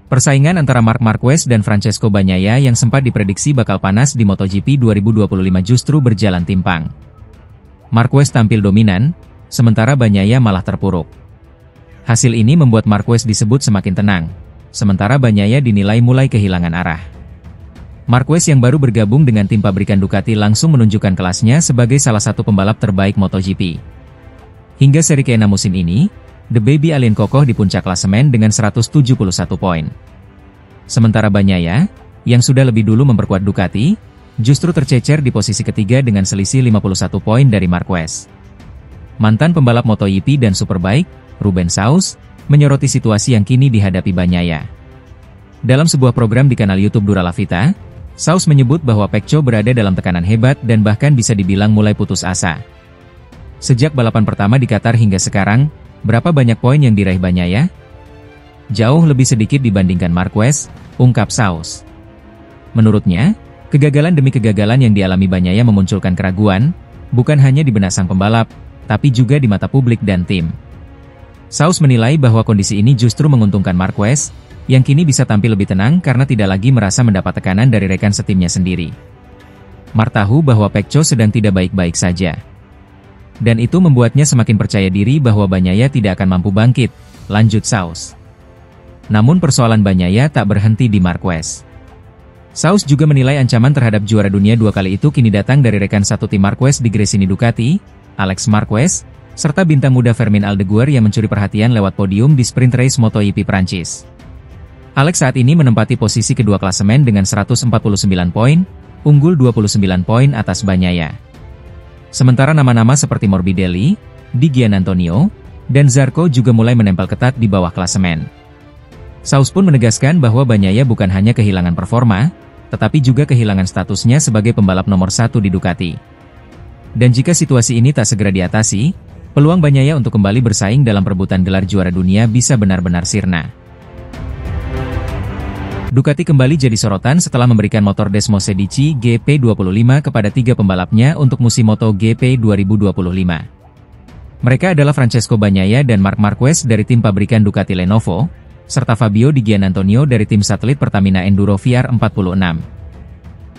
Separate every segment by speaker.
Speaker 1: Persaingan antara Marc Marquez dan Francesco Bagnaia yang sempat diprediksi bakal panas di MotoGP 2025 justru berjalan timpang. Marquez tampil dominan, sementara Bagnaia malah terpuruk. Hasil ini membuat Marquez disebut semakin tenang, sementara Bagnaia dinilai mulai kehilangan arah. Marquez yang baru bergabung dengan tim pabrikan Ducati langsung menunjukkan kelasnya sebagai salah satu pembalap terbaik MotoGP. Hingga seri ke-6 musim ini, The Baby Alien kokoh di puncak klasemen dengan 171 poin. Sementara Bagnaia, yang sudah lebih dulu memperkuat Ducati, justru tercecer di posisi ketiga dengan selisih 51 poin dari Marquez. Mantan pembalap MotoGP dan Superbike, Ruben Sauz, menyoroti situasi yang kini dihadapi Bagnaia. Dalam sebuah program di kanal YouTube Dura La Vita, Sauz menyebut bahwa Pecco berada dalam tekanan hebat dan bahkan bisa dibilang mulai putus asa. Sejak balapan pertama di Qatar hingga sekarang, berapa banyak poin yang diraih Bagnaia? Jauh lebih sedikit dibandingkan Marquez, ungkap Sauz. Menurutnya, kegagalan demi kegagalan yang dialami Bagnaia memunculkan keraguan, bukan hanya di benak sang pembalap, tapi juga di mata publik dan tim. Sauz menilai bahwa kondisi ini justru menguntungkan Marquez, yang kini bisa tampil lebih tenang karena tidak lagi merasa mendapat tekanan dari rekan setimnya sendiri. Marc tahu bahwa Pecco sedang tidak baik-baik saja. Dan itu membuatnya semakin percaya diri bahwa Bagnaia tidak akan mampu bangkit, lanjut Sauz. Namun persoalan Bagnaia tak berhenti di Marquez. Sauz juga menilai ancaman terhadap juara dunia 2 kali itu kini datang dari rekan satu tim Marquez di Gresini Ducati, Alex Marquez, serta bintang muda Fermin Aldeguer yang mencuri perhatian lewat podium di sprint race MotoGP Prancis. Alex saat ini menempati posisi kedua klasemen dengan 149 poin, unggul 29 poin atas Bagnaia. Sementara nama-nama seperti Morbidelli, Di Giannantonio, dan Zarco juga mulai menempel ketat di bawah klasemen. Sauz pun menegaskan bahwa Bagnaia bukan hanya kehilangan performa, tetapi juga kehilangan statusnya sebagai pembalap nomor 1 di Ducati. Dan jika situasi ini tak segera diatasi, peluang Bagnaia untuk kembali bersaing dalam perebutan gelar juara dunia bisa benar-benar sirna. Ducati kembali jadi sorotan setelah memberikan motor Desmosedici GP25 kepada 3 pembalapnya untuk musim MotoGP 2025. Mereka adalah Francesco Bagnaia dan Marc Marquez dari tim pabrikan Ducati Lenovo, serta Fabio Di Giannantonio dari tim satelit Pertamina Enduro VR46.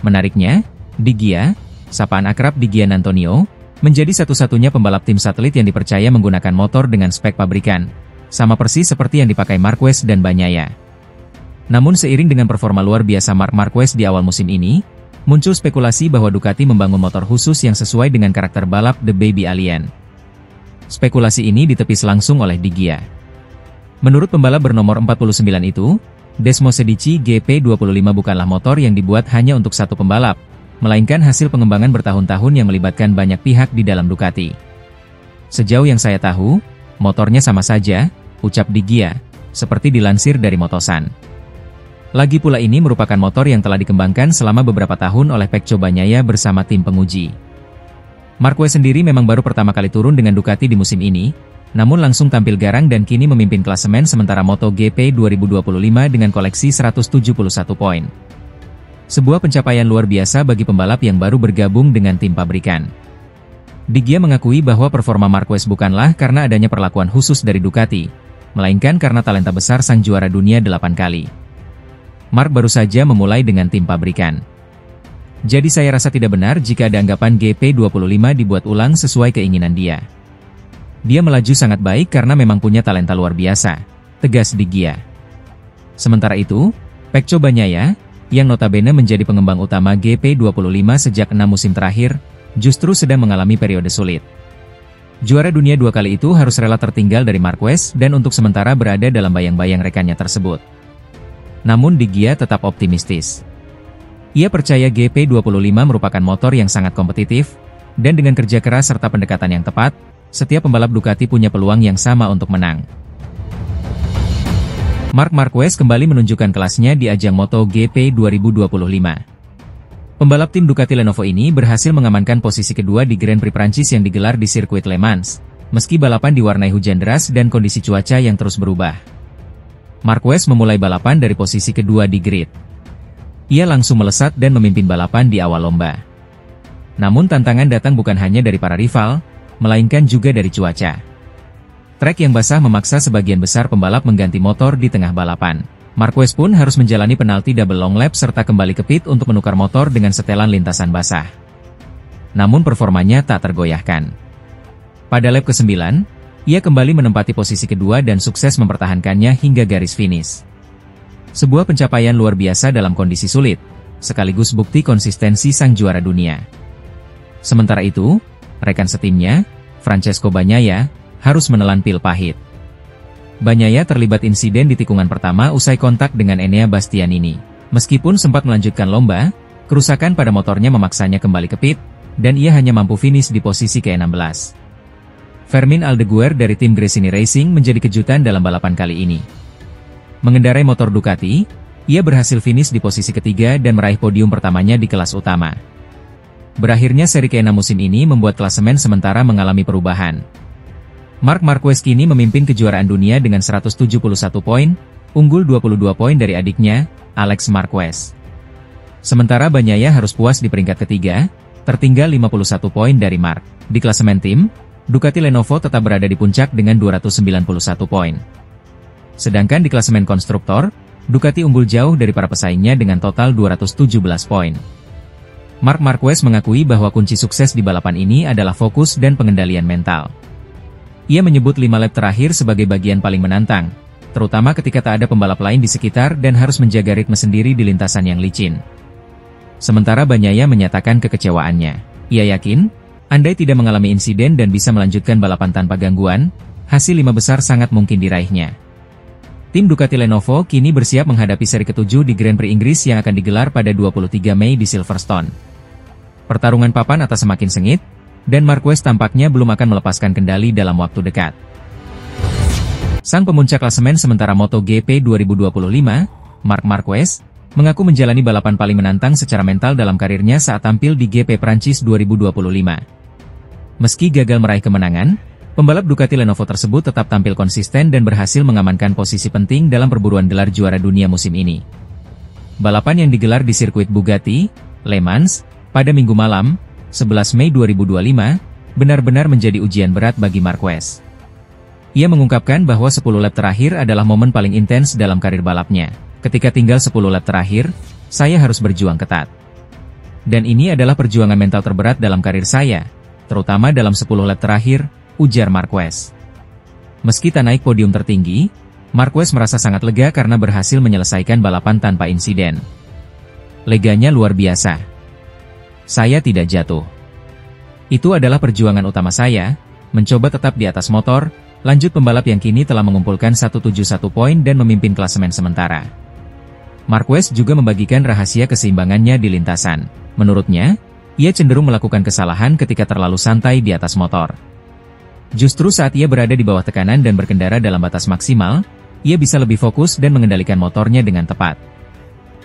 Speaker 1: Menariknya, Di Gia, sapaan akrab Di Giannantonio, menjadi satu-satunya pembalap tim satelit yang dipercaya menggunakan motor dengan spek pabrikan, sama persis seperti yang dipakai Marquez dan Bagnaia. Namun seiring dengan performa luar biasa Marc Marquez di awal musim ini, muncul spekulasi bahwa Ducati membangun motor khusus yang sesuai dengan karakter balap The Baby Alien. Spekulasi ini ditepis langsung oleh Di Gia. Menurut pembalap bernomor 49 itu, Desmosedici GP25 bukanlah motor yang dibuat hanya untuk satu pembalap, melainkan hasil pengembangan bertahun-tahun yang melibatkan banyak pihak di dalam Ducati. Sejauh yang saya tahu, motornya sama saja, ucap Di Gia, seperti dilansir dari Motosan. Lagi pula ini merupakan motor yang telah dikembangkan selama beberapa tahun oleh Pecco Bagnaia bersama tim penguji. Marquez sendiri memang baru pertama kali turun dengan Ducati di musim ini, namun langsung tampil garang dan kini memimpin klasemen sementara MotoGP 2025 dengan koleksi 171 poin. Sebuah pencapaian luar biasa bagi pembalap yang baru bergabung dengan tim pabrikan. Di Gia mengakui bahwa performa Marquez bukanlah karena adanya perlakuan khusus dari Ducati, melainkan karena talenta besar sang juara dunia 8 kali. Marc baru saja memulai dengan tim pabrikan. Jadi saya rasa tidak benar jika ada anggapan GP25 dibuat ulang sesuai keinginan dia. Dia melaju sangat baik karena memang punya talenta luar biasa, tegas Di Gia. Sementara itu, Pecco Bagnaia, yang notabene menjadi pengembang utama GP25 sejak 6 musim terakhir, justru sedang mengalami periode sulit. Juara dunia 2 kali itu harus rela tertinggal dari Marquez dan untuk sementara berada dalam bayang-bayang rekannya tersebut. Namun Di Gia tetap optimistis. Ia percaya GP25 merupakan motor yang sangat kompetitif, dan dengan kerja keras serta pendekatan yang tepat, setiap pembalap Ducati punya peluang yang sama untuk menang. Marc Marquez kembali menunjukkan kelasnya di ajang MotoGP 2025. Pembalap tim Ducati Lenovo ini berhasil mengamankan posisi kedua di Grand Prix Prancis yang digelar di sirkuit Le Mans, meski balapan diwarnai hujan deras dan kondisi cuaca yang terus berubah. Marquez memulai balapan dari posisi kedua di grid. Ia langsung melesat dan memimpin balapan di awal lomba. Namun tantangan datang bukan hanya dari para rival, melainkan juga dari cuaca. Trek yang basah memaksa sebagian besar pembalap mengganti motor di tengah balapan. Marquez pun harus menjalani penalti double long lap serta kembali ke pit untuk menukar motor dengan setelan lintasan basah. Namun performanya tak tergoyahkan. Pada lap ke-9, ia kembali menempati posisi kedua dan sukses mempertahankannya hingga garis finish. Sebuah pencapaian luar biasa dalam kondisi sulit, sekaligus bukti konsistensi sang juara dunia. Sementara itu, rekan setimnya, Francesco Bagnaia, harus menelan pil pahit. Bagnaia terlibat insiden di tikungan pertama usai kontak dengan Enea Bastianini. Meskipun sempat melanjutkan lomba, kerusakan pada motornya memaksanya kembali ke pit, dan ia hanya mampu finish di posisi ke-16. Fermin Aldeguer dari tim Gresini Racing menjadi kejutan dalam balapan kali ini. Mengendarai motor Ducati, ia berhasil finish di posisi ketiga dan meraih podium pertamanya di kelas utama. Berakhirnya seri ke-6 musim ini membuat klasemen sementara mengalami perubahan. Marc Marquez kini memimpin kejuaraan dunia dengan 171 poin, unggul 22 poin dari adiknya, Alex Marquez. Sementara Bagnaia harus puas di peringkat ketiga, tertinggal 51 poin dari Marc. Di klasemen tim, Ducati Lenovo tetap berada di puncak dengan 291 poin. Sedangkan di klasemen konstruktor, Ducati unggul jauh dari para pesaingnya dengan total 217 poin. Marc Marquez mengakui bahwa kunci sukses di balapan ini adalah fokus dan pengendalian mental. Ia menyebut 5 lap terakhir sebagai bagian paling menantang, terutama ketika tak ada pembalap lain di sekitar dan harus menjaga ritme sendiri di lintasan yang licin. Sementara Bagnaia menyatakan kekecewaannya. Ia yakin, andai tidak mengalami insiden dan bisa melanjutkan balapan tanpa gangguan, hasil 5 besar sangat mungkin diraihnya. Tim Ducati Lenovo kini bersiap menghadapi seri ke-7 di Grand Prix Inggris yang akan digelar pada 23 Mei di Silverstone. Pertarungan papan atas semakin sengit, dan Marquez tampaknya belum akan melepaskan kendali dalam waktu dekat. Sang pemuncak klasemen sementara MotoGP 2025, Marc Marquez, mengaku menjalani balapan paling menantang secara mental dalam karirnya saat tampil di GP Prancis 2025. Meski gagal meraih kemenangan, pembalap Ducati Lenovo tersebut tetap tampil konsisten dan berhasil mengamankan posisi penting dalam perburuan gelar juara dunia musim ini. Balapan yang digelar di sirkuit Bugatti, Le Mans, pada Minggu malam, 11 Mei 2025, benar-benar menjadi ujian berat bagi Marquez. Ia mengungkapkan bahwa 10 lap terakhir adalah momen paling intens dalam karir balapnya. Ketika tinggal 10 lap terakhir, saya harus berjuang ketat. Dan ini adalah perjuangan mental terberat dalam karir saya, terutama dalam 10 lap terakhir, ujar Marquez. Meski tak naik podium tertinggi, Marquez merasa sangat lega karena berhasil menyelesaikan balapan tanpa insiden. Leganya luar biasa. Saya tidak jatuh. Itu adalah perjuangan utama saya, mencoba tetap di atas motor, lanjut pembalap yang kini telah mengumpulkan 171 poin dan memimpin klasemen sementara. Marquez juga membagikan rahasia keseimbangannya di lintasan. Menurutnya, ia cenderung melakukan kesalahan ketika terlalu santai di atas motor. Justru saat ia berada di bawah tekanan dan berkendara dalam batas maksimal, ia bisa lebih fokus dan mengendalikan motornya dengan tepat.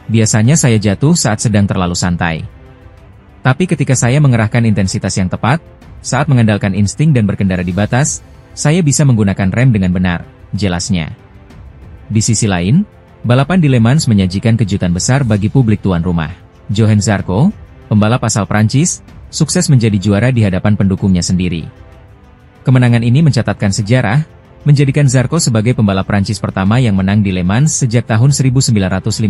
Speaker 1: Biasanya saya jatuh saat sedang terlalu santai. Tapi ketika saya mengerahkan intensitas yang tepat, saat mengandalkan insting dan berkendara di batas, saya bisa menggunakan rem dengan benar, jelasnya. Di sisi lain, balapan di Le Mans menyajikan kejutan besar bagi publik tuan rumah. Johann Zarco, pembalap asal Prancis, sukses menjadi juara di hadapan pendukungnya sendiri. Kemenangan ini mencatatkan sejarah, menjadikan Zarco sebagai pembalap Prancis pertama yang menang di Le Mans sejak tahun 1954.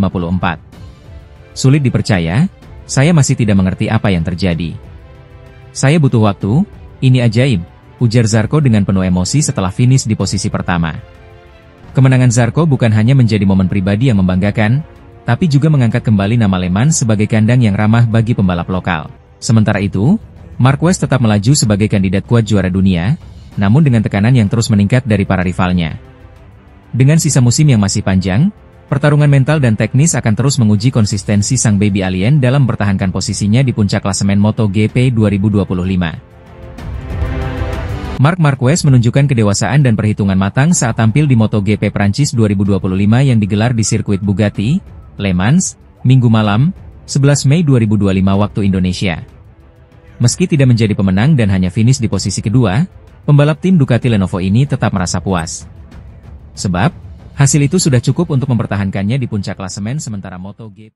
Speaker 1: Sulit dipercaya, saya masih tidak mengerti apa yang terjadi. Saya butuh waktu, ini ajaib, ujar Zarco dengan penuh emosi setelah finish di posisi pertama. Kemenangan Zarco bukan hanya menjadi momen pribadi yang membanggakan, tapi juga mengangkat kembali nama Le Mans sebagai kandang yang ramah bagi pembalap lokal. Sementara itu, Marquez tetap melaju sebagai kandidat kuat juara dunia, namun dengan tekanan yang terus meningkat dari para rivalnya. Dengan sisa musim yang masih panjang, pertarungan mental dan teknis akan terus menguji konsistensi sang baby alien dalam mempertahankan posisinya di puncak klasemen MotoGP 2025. Marc Marquez menunjukkan kedewasaan dan perhitungan matang saat tampil di MotoGP Prancis 2025 yang digelar di sirkuit Bugatti, Le Mans, Minggu malam, 11 Mei 2025 waktu Indonesia. Meski tidak menjadi pemenang dan hanya finish di posisi kedua, pembalap tim Ducati Lenovo ini tetap merasa puas. Sebab, hasil itu sudah cukup untuk mempertahankannya di puncak klasemen sementara MotoGP.